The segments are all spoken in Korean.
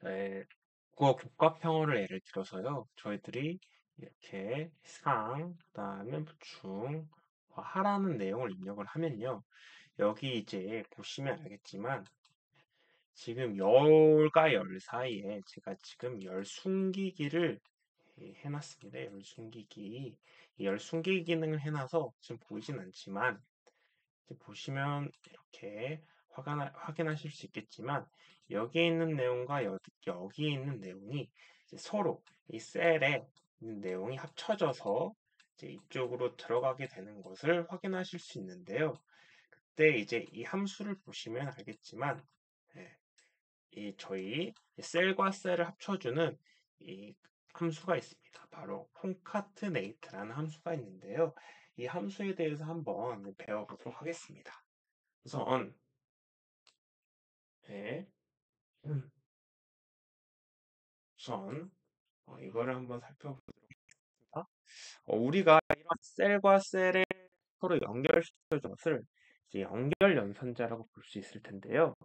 네, 국어 국가평어를 예를 들어서요. 저희들이 이렇게 상, 그다음에 중, 하라는 내용을 입력을 하면요. 여기 이제 보시면 알겠지만 지금 열과 열 사이에 제가 지금 열 숨기기를 해놨습니다. 열 숨기기. 이열 숨기기 기능을 해놔서 지금 보이진 않지만 이제 보시면 이렇게 확인하실 수 있겠지만 여기에 있는 내용과 여기에 있는 내용이 이제 서로 이 셀에 있는 내용이 합쳐져서 이제 이쪽으로 들어가게 되는 것을 확인하실 수 있는데요. 그때 이제 이 함수를 보시면 알겠지만 예, 이 저희 셀과 셀을 합쳐주는 이 함수가 있습니다. 바로 concatenate라는 함수가 있는데요. 이 함수에 대해서 한번 배워보도록 하겠습니다. 우선 네, 음, 우선 이거를 한번 살펴보겠습니다. 우리가 이런 셀과 셀의 서로 연결시켜준 것을 이제 연결 연산자라고 볼 수 있을 텐데요.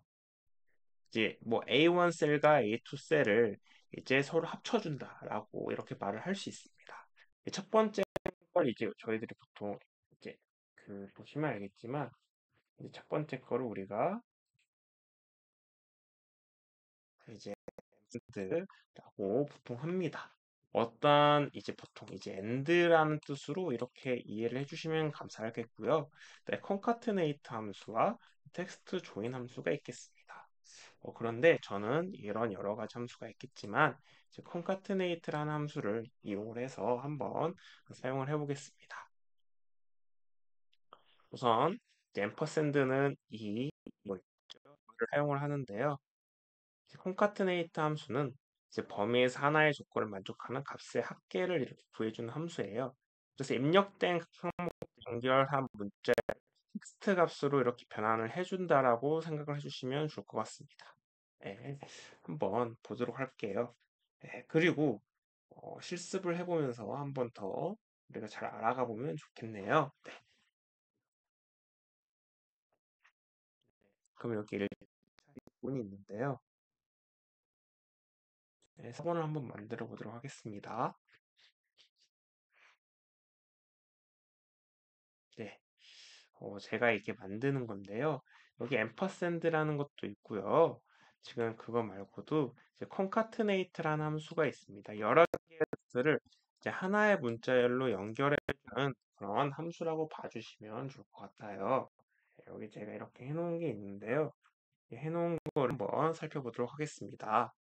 이제 뭐 A1 셀과 A2 셀을 이제 서로 합쳐준다라고 이렇게 말을 할 수 있습니다. 첫 번째 걸 이제 저희들이 보통 이제 그 보시면 알겠지만 이제 첫 번째 거를 우리가 이제 엔드라고 보통 합니다. 어떤 이제 보통 이제 end라는 뜻으로 이렇게 이해를 해주시면 감사하겠고요. 네, concatenate 함수와 텍스트 조인 함수가 있겠습니다. 그런데 저는 이런 여러 가지 함수가 있겠지만 이제 concatenate라는 함수를 이용을 해서 한번 사용을 해보겠습니다. 우선 이제 앰퍼샌드는 이걸 사용을 하는데요. concatenate 함수는 이제 범위에서 하나의 조건을 만족하는 값의 합계를 이렇게 구해주는 함수예요. 그래서 입력된 항목 연결한 문자 텍스트 값으로 이렇게 변환을 해준다라고 생각을 해주시면 좋을 것 같습니다. 네, 한번 보도록 할게요. 네, 그리고 실습을 해보면서 한번 더 우리가 잘 알아가 보면 좋겠네요. 네, 그럼 여기 부분이 있는데요. 네, 사본을 한번 만들어 보도록 하겠습니다. 네, 제가 이렇게 만드는 건데요. 여기 앰퍼샌드라는 것도 있고요. 지금 그거 말고도 이제 concatenate라는 함수가 있습니다. 여러 개의 숫자를 이제 하나의 문자열로 연결해주는 그런 함수라고 봐주시면 좋을 것 같아요. 네, 여기 제가 이렇게 해놓은 게 있는데요. 이 해놓은 걸 한번 살펴보도록 하겠습니다.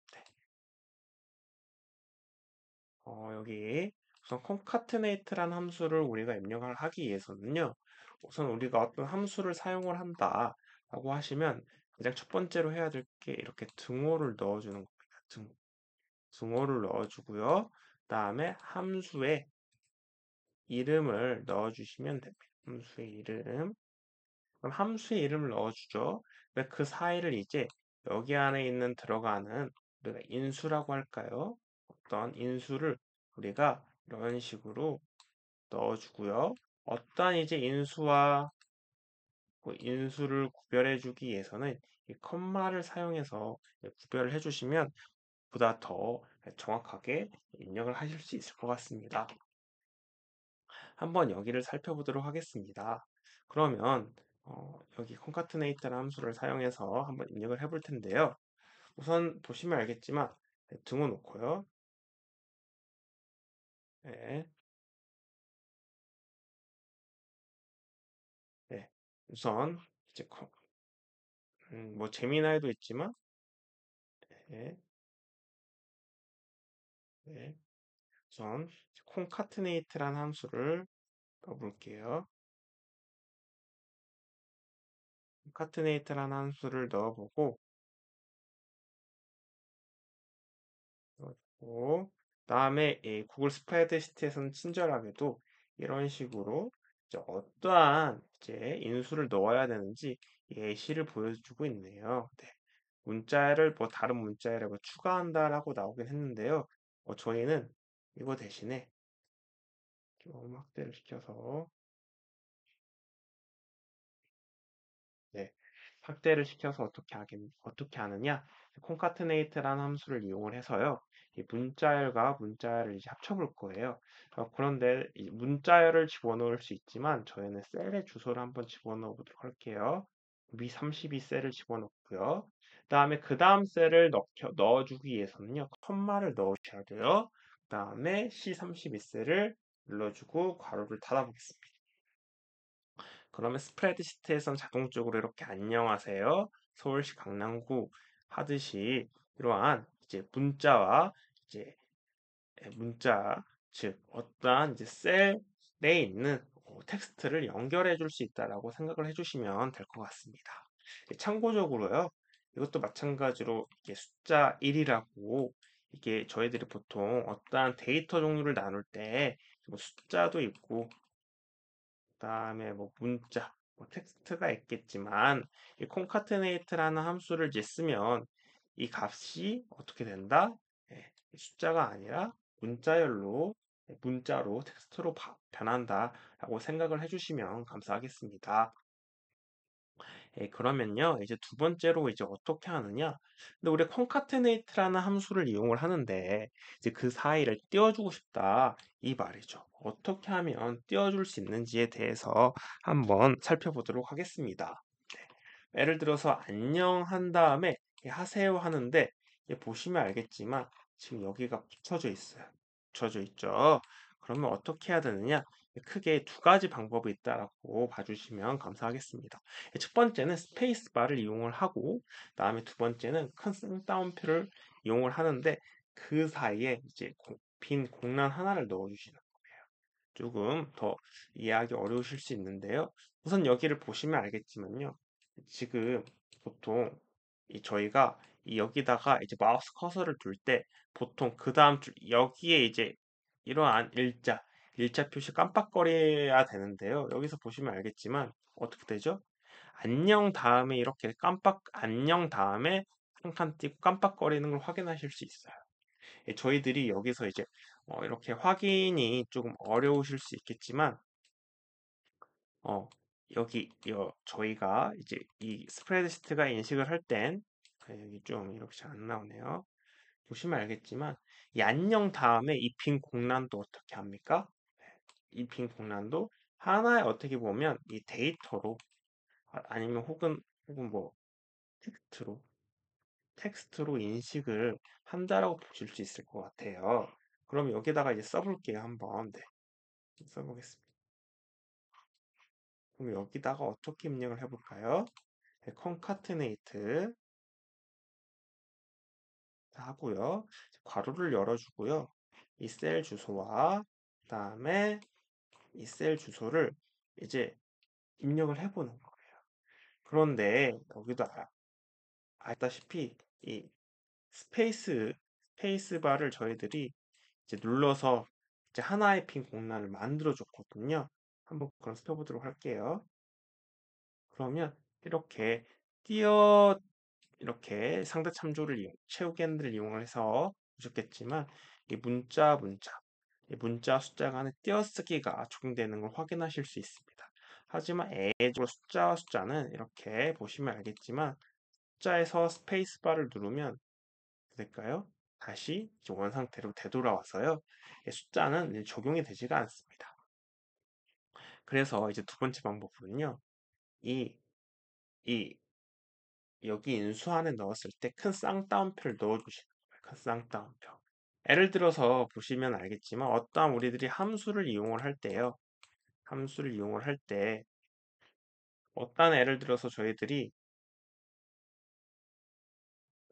여기 우선 concatenate라는 함수를 우리가 입력을 하기 위해서는요. 우선 우리가 어떤 함수를 사용을 한다라고 하시면 가장 첫 번째로 해야 될 게 이렇게 등호를 넣어주는 겁니다. 등호를 넣어주고요. 그다음에 함수의 이름을 넣어주시면 됩니다. 함수의 이름. 그럼 함수의 이름을 넣어주죠. 그 사이를 이제 여기 안에 있는 들어가는 우리가 인수라고 할까요? 어떤 인수를 우리가 이런 식으로 넣어주고요. 어떤 이제 인수와 그 인수를 구별해주기 위해서는 이 컴마를 사용해서 구별을 해주시면 보다 더 정확하게 입력을 하실 수 있을 것 같습니다. 한번 여기를 살펴보도록 하겠습니다. 그러면 여기 concatenate라는 함수를 사용해서 한번 입력을 해볼 텐데요. 우선 보시면 알겠지만 등호 놓고요. 네, 네. 우선 이제 뭐 재미나이도 있지만 네, 네. 우선 concatenate라는 함수를 넣어볼게요. concatenate라는 함수를 넣어보고 그리고 다음에 이 구글 스프레드시트에서는 친절하게도 이런 식으로 이제 어떠한 이제 인수를 넣어야 되는지 예시를 보여주고 있네요. 네. 문자를 뭐 다른 문자를 뭐 추가한다라고 나오긴 했는데요. 저희는 이거 대신에 좀 확대를 시켜서 네. 확대를 시켜서 어떻게 하느냐? concatenate라는 함수를 이용을 해서요. 이 문자열과 문자열을 이제 합쳐볼 거예요. 그런데 이 문자열을 집어넣을 수 있지만 저희는 셀의 주소를 한번 집어넣어 보도록 할게요. 위 32셀을 집어넣고요. 그다음에 그 다음 셀을 넣어주기 위해서는요. 컴마를 넣으셔야 돼요. 그다음에 C32셀을 눌러주고 괄호를 닫아보겠습니다. 그러면 스프레드시트에선 자동적으로 이렇게 안녕하세요. 서울시 강남구 하듯이 이러한 이제 문자와 이제 문자 즉 어떠한 이제 셀에 있는 텍스트를 연결해 줄 수 있다라고 생각을 해주시면 될 것 같습니다. 참고적으로요. 이것도 마찬가지로 이게 숫자 1이라고 이게 저희들이 보통 어떠한 데이터 종류를 나눌 때뭐 숫자도 있고 그다음에 뭐 문자, 뭐 텍스트가 있겠지만 이 concatenate라는 함수를 이제 쓰면 이 값이 어떻게 된다? 예, 숫자가 아니라 문자열로 문자로 텍스트로 변한다라고 생각을 해주시면 감사하겠습니다. 예, 그러면요, 이제 두 번째로 이제 어떻게 하느냐? 근데 우리 concatenate라는 함수를 이용을 하는데, 이제 그 사이를 띄워주고 싶다. 이 말이죠. 어떻게 하면 띄워줄 수 있는지에 대해서 한번 살펴보도록 하겠습니다. 네. 예를 들어서 안녕 한 다음에 하세요 하는데, 보시면 알겠지만, 지금 여기가 붙여져 있어요. 붙여져 있죠. 그러면 어떻게 해야 되느냐? 크게 두 가지 방법이 있다라고 봐주시면 감사하겠습니다. 첫 번째는 스페이스 바를 이용을 하고, 그다음에 두 번째는 큰 쌍따옴표를 이용을 하는데, 그 사이에 이제 빈 공란 하나를 넣어주시는 거예요. 조금 더 이해하기 어려우실 수 있는데요. 우선 여기를 보시면 알겠지만요. 지금 보통 저희가 여기다가 이제 마우스 커서를 둘 때 보통 그 다음 줄 여기에 이제 이러한 일자 표시 깜빡거려야 되는데요. 여기서 보시면 알겠지만 어떻게 되죠? 안녕 다음에 이렇게 안녕 다음에 한 칸 띄고 깜빡거리는 걸 확인하실 수 있어요. 저희들이 여기서 이제 이렇게 확인이 조금 어려우실 수 있겠지만 어, 저희가 이제 이 스프레드시트가 인식을 할 땐, 여기 좀 이렇게 잘 안 나오네요. 보시면 알겠지만, 이 안녕 다음에 이 빈 공란도 어떻게 합니까? 이 빈 공란도 하나의 어떻게 보면 이 데이터로, 아니면 혹은 뭐, 텍스트로, 텍스트로 인식을 한다라고 보실 수 있을 것 같아요. 그럼 여기다가 이제 써볼게요, 한번. 네, 써보겠습니다. 그럼 여기다가 어떻게 입력을 해볼까요? 네, concatenate 하고요. 괄호를 열어주고요. 이 셀 주소와 그다음에 이 셀 주소를 이제 입력을 해보는 거예요. 그런데 여기도 알다시피 이 스페이스 바를 저희들이 이제 눌러서 이제 하나의 빈 공간을 만들어 줬거든요. 한번 그럼 써보도록 할게요. 그러면 이렇게 띄어 이렇게 상대 참조를 채우기를 이용해서 보셨겠지만 이 이 문자 숫자 간의 띄어쓰기가 적용되는 걸 확인하실 수 있습니다. 하지만 애적으로 숫자와 숫자는 이렇게 보시면 알겠지만 숫자에서 스페이스바를 누르면 될까요? 다시 원 상태로 되돌아와서요. 숫자는 적용이 되지가 않습니다. 그래서 이제 두 번째 방법은요. 이, 이 여기 인수 안에 넣었을 때 큰 쌍따옴표를 넣어주시는 거예요. 큰 쌍따옴표. 예를 들어서 보시면 알겠지만 어떠한 우리들이 함수를 이용을 할 때요. 함수를 이용을 할 때 어떠한 예를 들어서 저희들이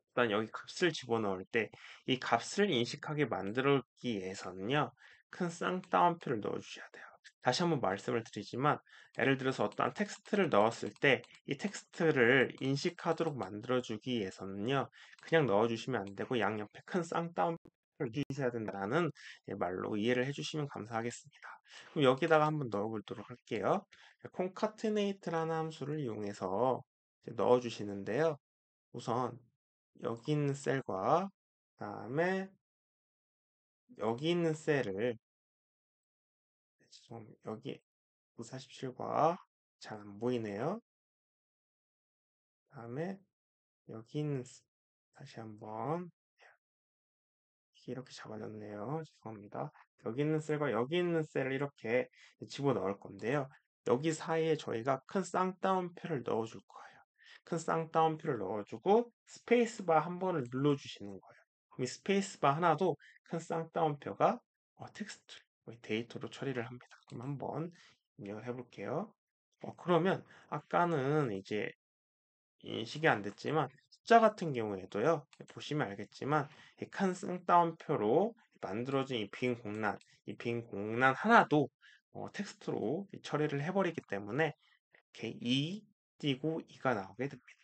일단 여기 값을 집어넣을 때 이 값을 인식하게 만들기 위해서는요. 큰 쌍따옴표를 넣어주셔야 돼요. 다시 한번 말씀을 드리지만 예를 들어서 어떠한 텍스트를 넣었을 때 이 텍스트를 인식하도록 만들어주기 위해서는요. 그냥 넣어주시면 안 되고 양옆에 큰 쌍따옴표를 주셔야 된다는 말로 이해를 해주시면 감사하겠습니다. 그럼 여기다가 한번 넣어보도록 할게요. concatenate라는 함수를 이용해서 넣어주시는데요. 우선 여기 있는 셀과 그다음에 여기 있는 셀을 여기 47과 잘 안 보이네요. 다음에 여기 있는 다시 한번 이렇게 잡아줬네요. 죄송합니다. 여기 있는 셀과 여기 있는 셀을 이렇게 집어넣을 건데요. 여기 사이에 저희가 큰 쌍따옴표를 넣어줄 거예요. 큰 쌍따옴표를 넣어주고 스페이스바 한 번을 눌러주시는 거예요. 그럼 이 스페이스바 하나도 큰 쌍따옴표가 텍스트, 데이터로 처리를 합니다. 그럼 한번 입력을 해볼게요. 그러면 아까는 이제 인식이 안 됐지만 숫자 같은 경우에도요. 보시면 알겠지만 이 칸 쌍따옴표로 만들어진 이 빈 공란 하나도 텍스트로 처리를 해버리기 때문에 이렇게 2 띄고 2가 나오게 됩니다.